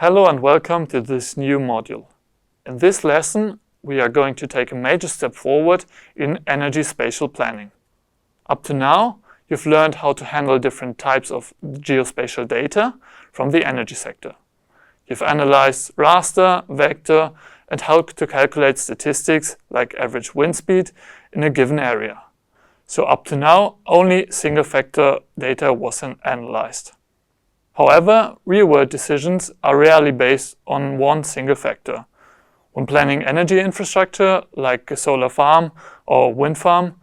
Hello and welcome to this new module. In this lesson, we are going to take a major step forward in energy spatial planning. Up to now, you've learned how to handle different types of geospatial data from the energy sector. You've analyzed raster, vector, and how to calculate statistics like average wind speed in a given area. So up to now, only single factor data was analyzed. However, real-world decisions are rarely based on one single factor. When planning energy infrastructure, like a solar farm or wind farm,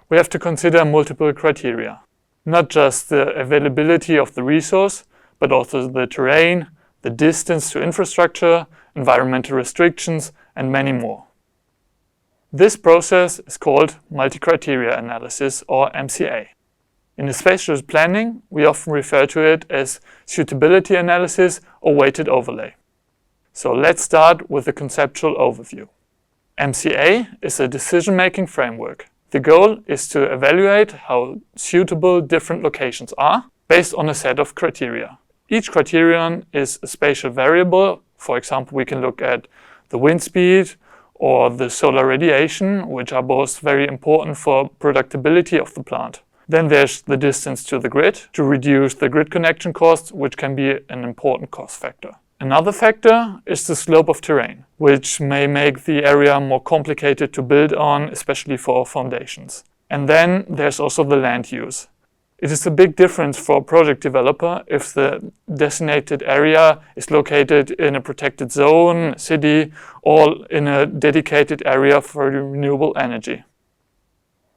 we have to consider multiple criteria. Not just the availability of the resource, but also the terrain, the distance to infrastructure, environmental restrictions, and many more. This process is called multi-criteria analysis, or MCA. In the spatial planning, we often refer to it as suitability analysis or weighted overlay. So let's start with a conceptual overview. MCA is a decision-making framework. The goal is to evaluate how suitable different locations are based on a set of criteria. Each criterion is a spatial variable. For example, we can look at the wind speed or the solar radiation, which are both very important for productability of the plant. Then there's the distance to the grid to reduce the grid connection costs, which can be an important cost factor. Another factor is the slope of terrain, which may make the area more complicated to build on, especially for foundations. And then there's also the land use. It is a big difference for a project developer if the designated area is located in a protected zone, city, or in a dedicated area for renewable energy.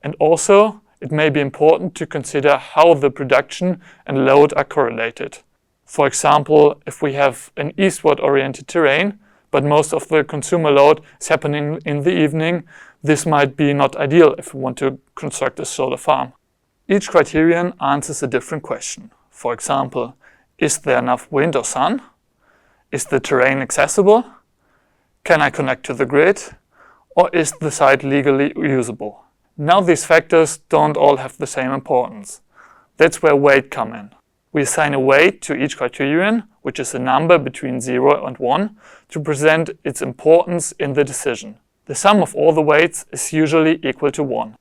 And also, it may be important to consider how the production and load are correlated. For example, if we have an eastward-oriented terrain, but most of the consumer load is happening in the evening, this might be not ideal if we want to construct a solar farm. Each criterion answers a different question. For example, is there enough wind or sun? Is the terrain accessible? Can I connect to the grid? Or is the site legally usable? Now these factors don't all have the same importance. That's where weight come in. We assign a weight to each criterion, which is a number between 0 and 1, to present its importance in the decision. The sum of all the weights is usually equal to 1.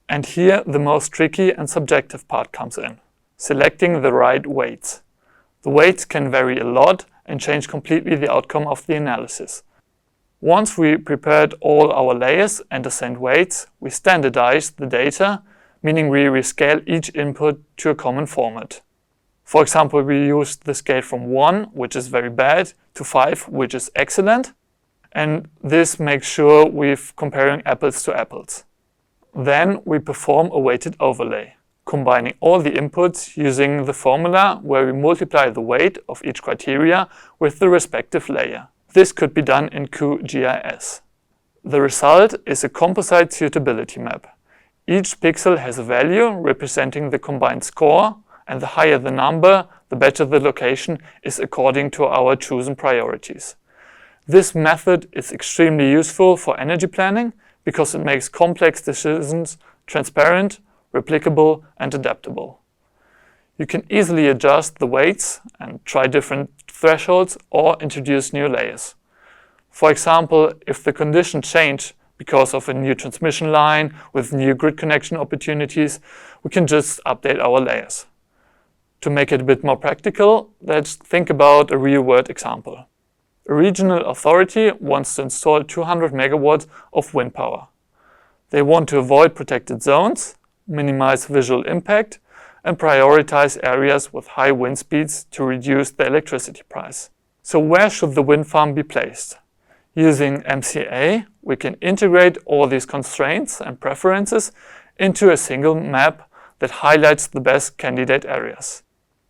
And here the most tricky and subjective part comes in, selecting the right weights. The weights can vary a lot and change completely the outcome of the analysis. Once we prepared all our layers and assigned weights, we standardize the data, meaning we rescale each input to a common format. For example, we used the scale from 1, which is very bad, to 5, which is excellent, and this makes sure we're comparing apples to apples. Then we perform a weighted overlay, combining all the inputs using the formula where we multiply the weight of each criteria with the respective layer. This could be done in QGIS. The result is a composite suitability map. Each pixel has a value representing the combined score, and the higher the number, the better the location is according to our chosen priorities. This method is extremely useful for energy planning because it makes complex decisions transparent, replicable, and adaptable. You can easily adjust the weights and try different thresholds or introduce new layers. For example, if the conditions change because of a new transmission line with new grid connection opportunities, we can just update our layers. To make it a bit more practical, let's think about a real-world example. A regional authority wants to install 200 megawatts of wind power. They want to avoid protected zones, minimize visual impact, and prioritize areas with high wind speeds to reduce the electricity price. So where should the wind farm be placed? Using MCA, we can integrate all these constraints and preferences into a single map that highlights the best candidate areas.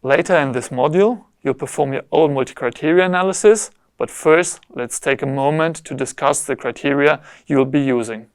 Later in this module, you'll perform your own multi-criteria analysis, but first, let's take a moment to discuss the criteria you'll be using.